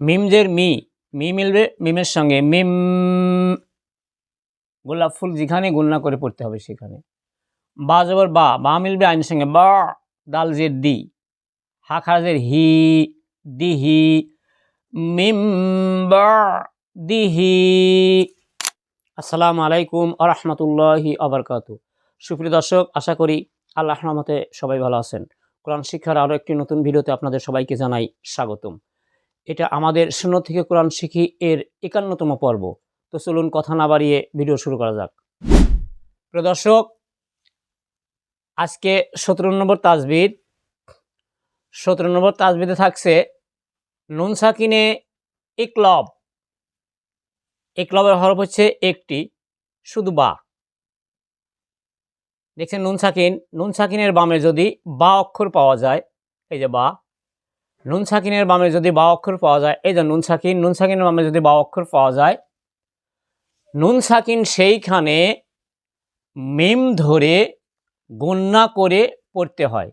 মিমজের me, me মিলবে মিমের সঙ্গে মিম, গোলাপ ফুল যেখানে গুণনা করে পড়তে হবে সেখানে। বা জবর বা, বা মিলবে আইনের সঙ্গে বা, দাল জের দি, হা খারাজের হি, দিহি, মিম বা দিহি। আসসালামু আলাইকুম আ রহমতুল্লাহি আবরকাতু। সুপ্রিয় দর্শক, আশা করি আল্লাহর রহমতে সবাই ভালো আছেন। কোরআন শিক্ষার আরও একটি নতুন ভিডিওতে আপনাদের সবাইকে জানাই স্বাগতম। এটা আমাদের শূন্য থেকে কোরআন শিখি এর 51তম পর্ব। তো চলুন কথা না বাড়িয়ে ভিডিও শুরু করা যাক। প্রিয় দর্শক, আজকে 17 নম্বর তাজবিদ। 17 নম্বর তাজবিদে থাকছে নুন সাকিনে ইকলব। ইকলবের হরফ হচ্ছে একটি, শুধু বা। দেখছেন নুন সাকিন, নুন সাকিনের বামে যদি বা অক্ষর পাওয়া যায়, এই যে বা, নুন সাকিনের বামে যদি বা অক্ষর পাওয়া যায়, এই যে নুন সাকিন, নুন সাকিনের বামে যদি বা অক্ষর পাওয়া যায়, নুন সাকিন সেইখানে মিম ধরে গুণনা করে পড়তে হয়।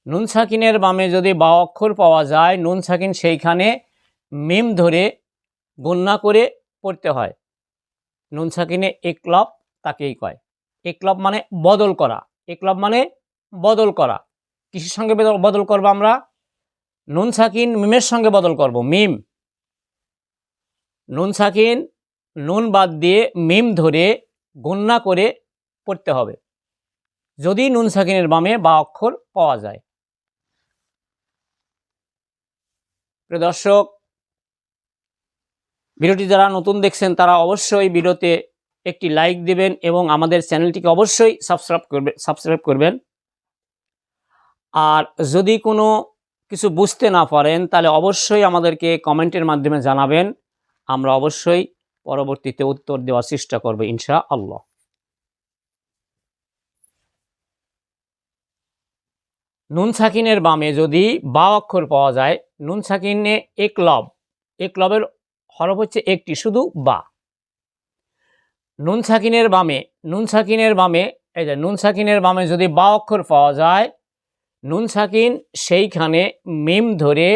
নুন সাকিনের বামে যদি বা অক্ষর পাওয়া যায়, নুন সাকিন সেইখানে মিম ধরে গুণনা করে পড়তে হয়। নুন সাকিনে ইকলব তাকেই কয়। ইকলব মানে বদল করা। ইকলব মানে বদল করা। কিসের সঙ্গে বদল করব আমরা? নুন সাকিন মিমের সঙ্গে বদল করব। মিম, নুন সাকিন, নুন বাদ দিয়ে মিম ধরে গুণনা করে পড়তে হবে যদি নুন সাকিনের বামে বা অক্ষর পাওয়া যায়। প্রিয় দর্শক, ভিডিওটি যারা নতুন দেখছেন তারা অবশ্যই ভিডিওতে একটি লাইক দিবেন এবং আমাদের চ্যানেলটিকে অবশ্যই সাবস্ক্রাইব করবেন। আর যদি কোনো কিছু বুঝতে না পারেন তাহলে অবশ্যই আমাদেরকে কমেন্টের মাধ্যমে জানাবেন। আমরা অবশ্যই পরবর্তীতে উত্তর দেওয়ার চেষ্টা করব ইনশাআল্লাহ। নুন সাকিনের বামে যদি বা অক্ষর পাওয়া যায়, নুন সাকিনে একলব, একলবের হরফ হচ্ছে একটি, শুধু বা। নুন সাকিনের বামে, নুন সাকিনের বামে, এই যে নুন সাকিনের বামে যদি বা অক্ষর পাওয়া যায়, নুন সাকিন সেইখানে মিম ধরে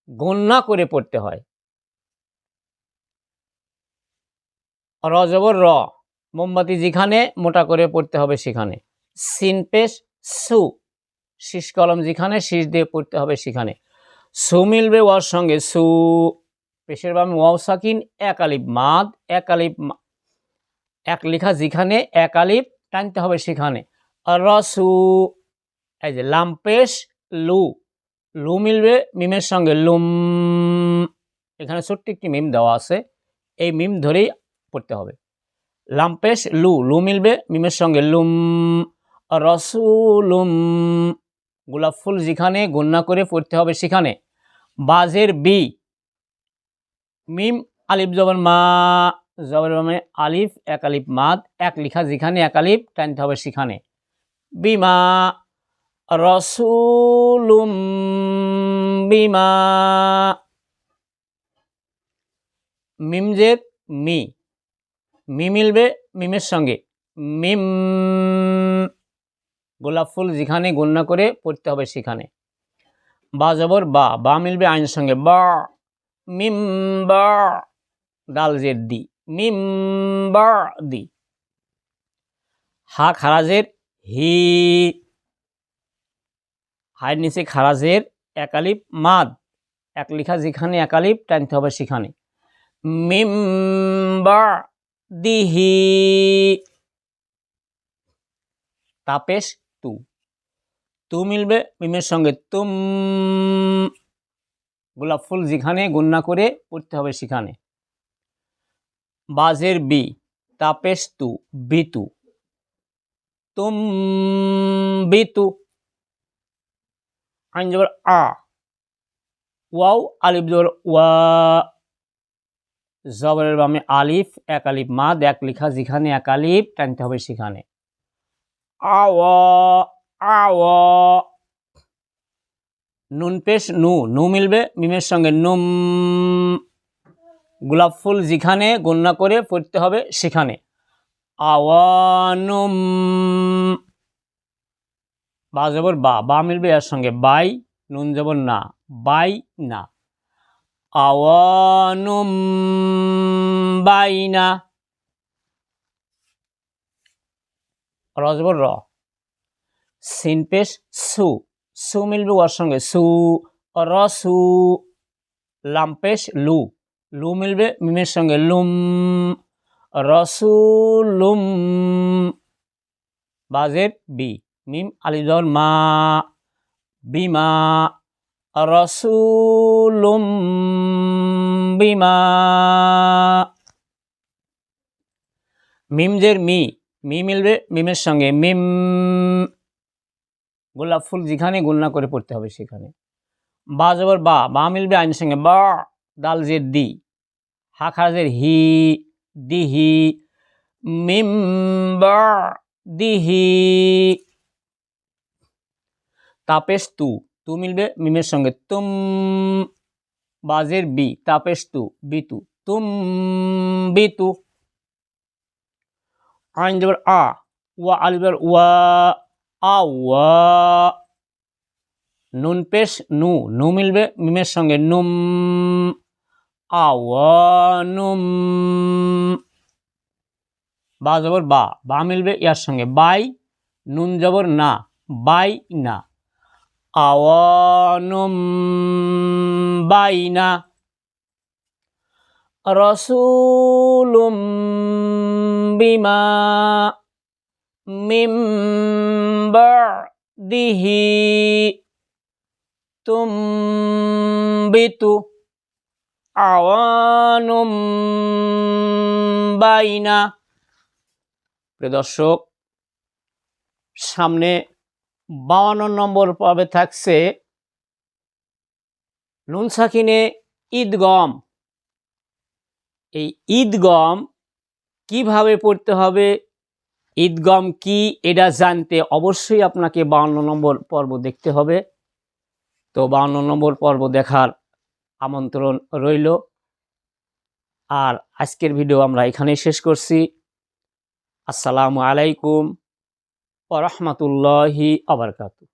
গুণনা করে পড়তে হয়। র জবর র, মোমবাতি যেখানে মোটা করে পড়তে হবে সেখানে। সিন পেশ সু, শীষ কলম যেখানে শীষ দিয়ে পড়তে হবে সেখানে। সু মিলবে ওয়ার সঙ্গে সু, পেশের বামে ওয়াও সাকিন, এক আলিফ মাদ, এক আলিফ এক লেখা যেখানে এক আলিফ টানতে হবে সেখানে। রসু, এই যে লাম পেশ লু, লু মিলবে মিমের সঙ্গে লুম, এখানে ছোট্ট একটি মিম দেওয়া আছে, এই মিম ধরেই পড়তে হবে। লাম পেশ লু, লু মিলবে মিমের সঙ্গে লুম। রসুলুম, গোলাপ ফুল যেখানে গুণনা করে পড়তে হবে সেখানে। বাজের বি, মিম আলিফ জবর মা, জবর মানে আলিফ এক আলিফ মাদ, এক লেখা যেখানে এক আলিফ টানতে হবে সেখানে। বিমা, রসুলুম বিমা। মিমজের মি, মি মিলবে মিমের সঙ্গে মিম, গোলাপ ফুল যেখানে গুণনা করে পড়তে হবে সেখানে। বা জবর বা, বা মিলবে আইনের সঙ্গে বা, মিম বা, দাল জের দি, মিম বা দি। হা খারাজের হি, হায়ের নিচে খারাজের এক আলিফ মাদ, এক লেখা যেখানে এক আলিফ টানতে হবে সেখানে। মিম বা দিহি, তাপেশ তু, তু মিলবে মিমের সঙ্গে তুম, গোলাপ ফুল যেখানে গুণনা করে পড়তে হবে সেখানে। বাজের বি, তাপেশ তু, বিতু, তুম বিতু। আইন জবর আ, ওয়াও আলিফ জবর ওয়া, জবরের বামে আলিফ এক আলিফ মাদ, এক লেখা যেখানে এক আলিফ টানতে হবে সেখানে। আওয়া, আওয়া। নুন পেশ নু, নু মিলবে মিমের সঙ্গে নুম, গোলাপ ফুল যেখানে গুণনা করে পড়তে হবে সেখানে। আওয়ানুম। বা জবর বা, বা মিলবে এর সঙ্গে বাই, নুন জবর না, বাই না। আওয়ানুম বাইনা, রজবর র, সিন পেশ সু, সু মিলবে ওয়ার সঙ্গে সু, রসু, লাম পেশ লু, লু মিলবে মিমের সঙ্গে লুম, রসুলুম, বাজের বি, মিম আলিফ জবর মা, বিমা, রসুলুম বিমা, মিম জের মি, মি মিলবে মিমের সঙ্গে মিম, গোলাপ ফুল যেখানে গুণনা করে পড়তে হবে সেখানে। বা জবর বা, বা মিলবে আইনের সঙ্গে বা, দাল জের দি, হা খারাজের হি, দিহি, মিম বা দিহি, তাপেশ তু, তু মিলবে মিমের সঙ্গে তুম, বাজের বি, তাপেশ তু, বিতু, তুম বিতু, আইন জবর আ, ওয়া আলিফ ওয়া, আওয়া, নুন পেশ নু, নু মিলবে মিমের সঙ্গে নুম, আওয়ানুম, বা জবর বা, বা মিলবে ইয়ার সঙ্গে বাই, নুন জবর না, বাই না, আওয়ানুম বাইনা, রসুলুম বিমা মিম বাদিহি তুমবিতু আওয়ানুম বাইনা। প্রিয় দর্শক, সামনে 52 নম্বর পর্বে থাকছে নুন সাকিনে ঈদগম। এই ঈদগম কিভাবে পড়তে হবে, ঈদগম কি, এটা জানতে অবশ্যই আপনাকে 52 নম্বর পর্ব দেখতে হবে। তো 52 নম্বর পর্ব দেখার আমন্ত্রণ রইল। আর আজকের ভিডিও আমরা এখানেই শেষ করছি। আসসালামু আলাইকুম ওয়া রাহমাতুল্লাহি ওয়া বারাকাতুহু।